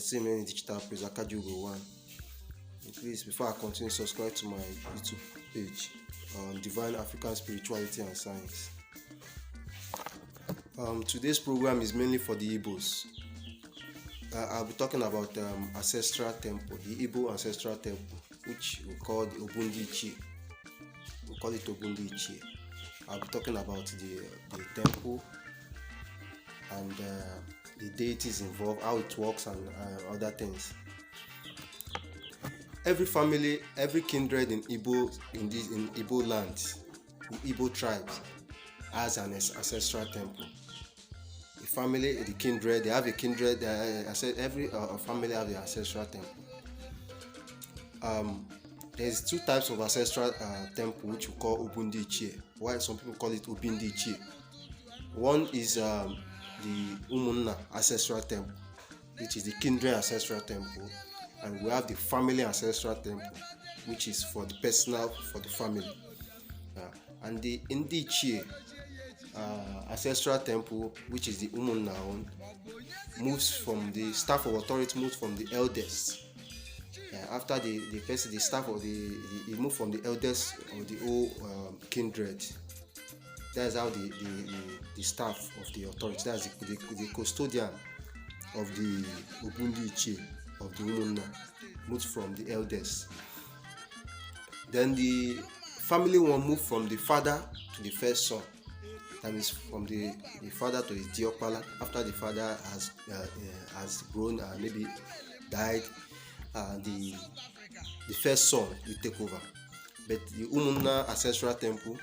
still remain digital praise Akajugo one. Please, before I continue, subscribe to my YouTube page on Divine African Spirituality and Science. Today's program is mainly for the Igbos. I'll be talking about ancestral temple, the Igbo ancestral temple, which we call the Ichie. We call it Ichie. I'll be talking about the temple and the deities involved, how it works, and other things. Every family, every kindred in Igbo lands, in Igbo tribes, has an ancestral temple. The family, the kindred, they have a kindred. Every family have the ancestral temple. There's two types of ancestral temple which we call Ichie. Why some people call it Ichie. One is the omenani ancestral temple, which is the kindred ancestral temple, and we have the family ancestral temple, which is for the personal, for the family. And the Ichie ancestral temple, which is the omenani, moves from the staff of authority, moves from the eldest. After the staff of he moved from the eldest of the whole kindred. That's how the staff of the authority, that's the custodian of the Ichie, of the omenani, moves from the eldest. Then the family one moved from the father to the first son. That means from the father to his diokpala. After the father has grown and maybe died, the first son will take over. But the omenani ancestral temple,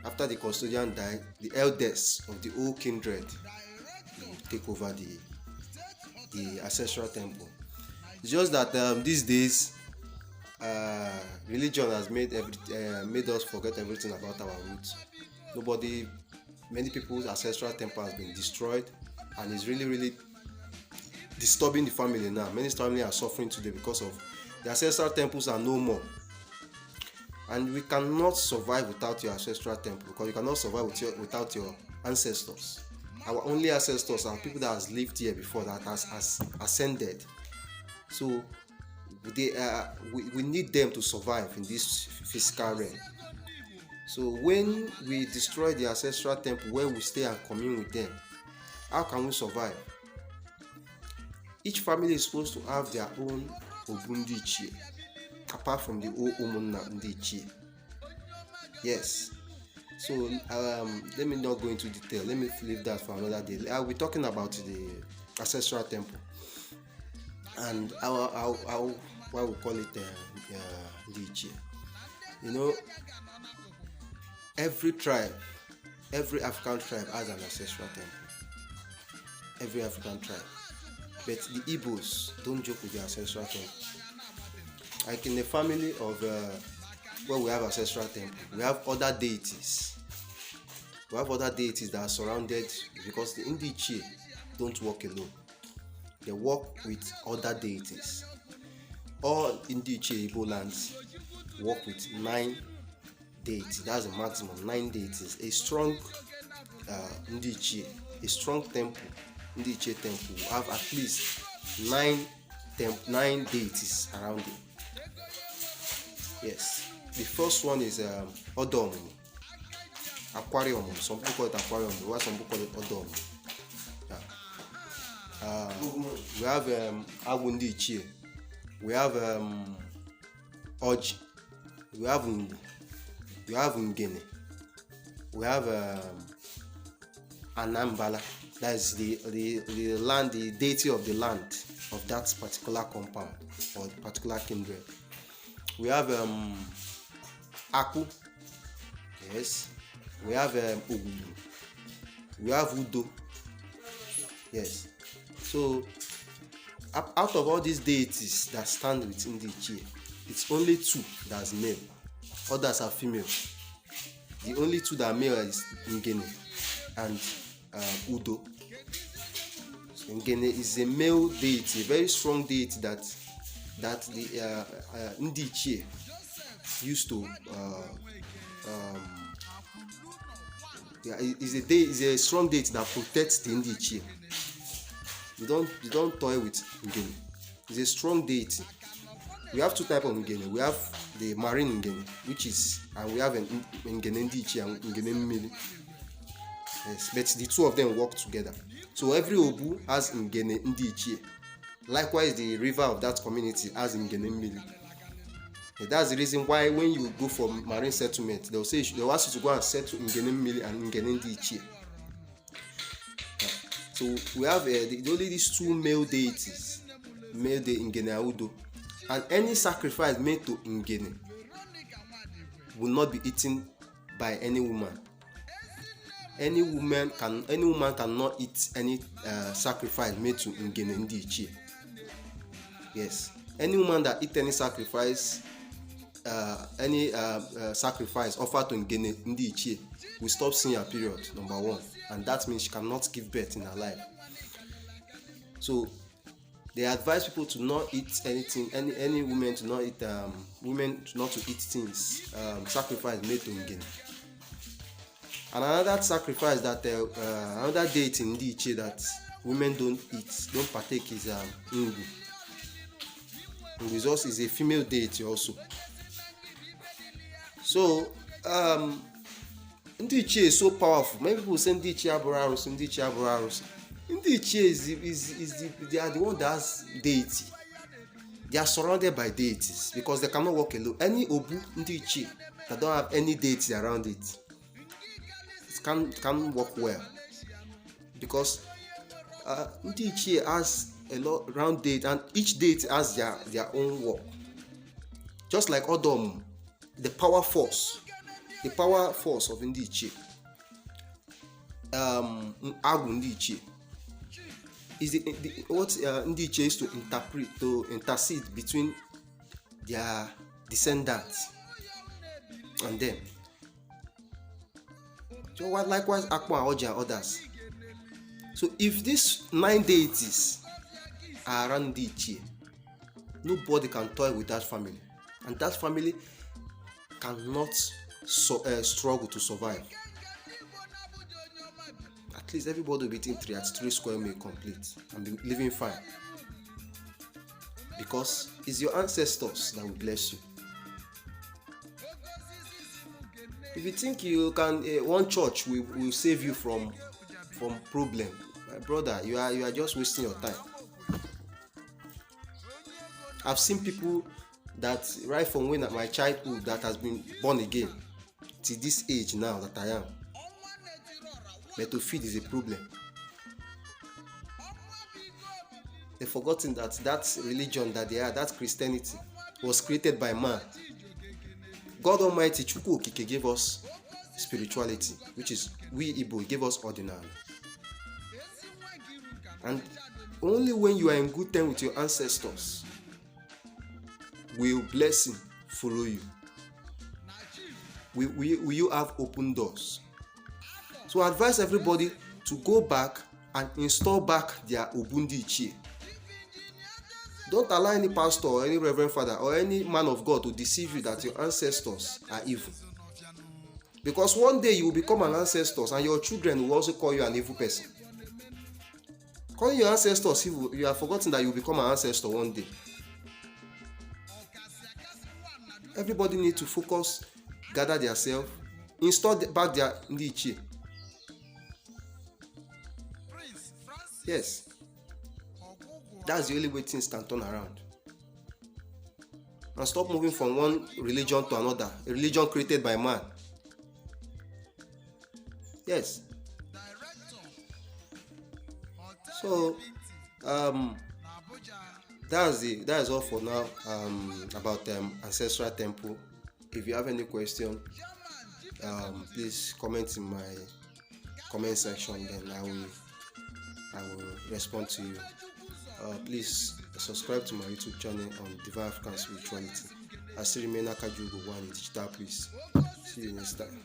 after the custodian died, the eldest of the old kindred will take over the ancestral temple. It's just that these days, religion has made us forget everything about our roots. Many people's ancestral temple has been destroyed, and it's really disturbing the family now. Many families are suffering today because of the ancestral temples are no more. And we cannot survive without your ancestral temple, because you cannot survive without your ancestors. Our only ancestors are people that has lived here before, that has ascended. So we need them to survive in this physical realm. So when we destroy the ancestral temple where we stay and commune with them, how can we survive? Each family is supposed to have their own Ichie, apart from the old omenani Ichie. Yes. So let me not go into detail. Let me leave that for another day. I'll be talking about the ancestral temple and why we call it Ichie. You know, every tribe, every African tribe has an ancestral temple. Every African tribe. But the Igbos don't joke with the ancestral temple. Like in the family of where we have ancestral temple, we have other deities. We have other deities that are surrounded, because the Ichie don't work alone. They work with other deities. All Ichie Igbo lands work with 9 deities. That's the maximum, 9 deities. A strong Ichie, a strong temple, Ichie temple will have at least 9 deities around it. Yes. The first one is Odom, aquarium. Some people call it aquarium, while some people call it Odom. We have Ichie. We have Oji. We have Ngu. We have Ngene. We have Anambala. That is the land, the deity of the land of that particular compound or particular kindred. We have Aku. Yes. We have Ogudu. We have Udo. Yes. So out of all these deities that stand within the Ichie, it's only 2 that's male. Others are female. The only 2 that are male is Ngene and Udo. So Ngene is a male deity, a very strong deity that the Ichie used to is a strong deity that protects the Ichie. You don't toy with Ngene. is a strong deity. We have two types of ngene. We have the marine ngene, which is, and we have an ngene Ichie and ngene mmiri. Yes, but the two of them work together. So every obu has ngene Ichie. Likewise, the river of that community has ngene mmiri. That's the reason why when you go for marine settlement, they'll ask you to go and settle ngene mmiri and ngene Ichie. So we have only these two male deities, male de ngene audo, and any sacrifice made to ngene will not be eaten by any woman. Any woman cannot eat any sacrifice made to ngene Ichie. Yes, any woman that eat any sacrifice, sacrifice offered to ngene Ichie will stop seeing her period, number one, and that means she cannot give birth in her life. So they advise people to not eat anything, any women to not eat things, sacrifice made to ngene. And another sacrifice that another deity in Ichie that women don't partake is Ngu. Ngu is a female deity also. So Ichie is so powerful. Many people say Ichie abụrụ arụsị. Ichie they are the one that has deity. They are surrounded by deities because they cannot walk alone. Any obu Ichie that don't have any deity around it can work well, because Ichie has a lot around deity, and each deity has their own work. Just like Odom, the power force of Ichie, Agu Ichie is what Ichie is to intercede between their descendants and them. So likewise Akwa, Oja, and others. So if these 9 deities are around Ichie, nobody can toy with that family, and that family cannot struggle to survive. At least everybody will be eating 3 square meal complete and be living fine, because it's your ancestors that will bless you. If you think you can, one church will save you from problem, my brother, you are just wasting your time. I've seen people that right from when at my childhood that has been born again to this age now that I am, but to feed is a problem. They've forgotten that religion that they are, that Christianity, was created by man. God Almighty, Chukwu Okike, gave us spirituality, which is we Igbo, gave us odinani. And only when you are in good terms with your ancestors will blessing follow you. Will you have open doors? So I advise everybody to go back and install back their Obundi Ichie. Don't allow any pastor or any reverend father or any man of God to deceive you that your ancestors are evil. Because one day you will become an ancestor and your children will also call you an evil person. Calling your ancestors evil, you have forgotten that you will become an ancestor one day. Everybody needs to focus, gather themselves, install back their Ichie. Yes. That's the only way things can turn around. And stop moving from one religion to another, a religion created by man. Yes. So that is all for now about ancestral temple. If you have any question, please comment in my comment section, then I will respond to you. Please subscribe to my YouTube channel on Divine African Spirituality. I still remain Akajugo one in digital, please. See you next time.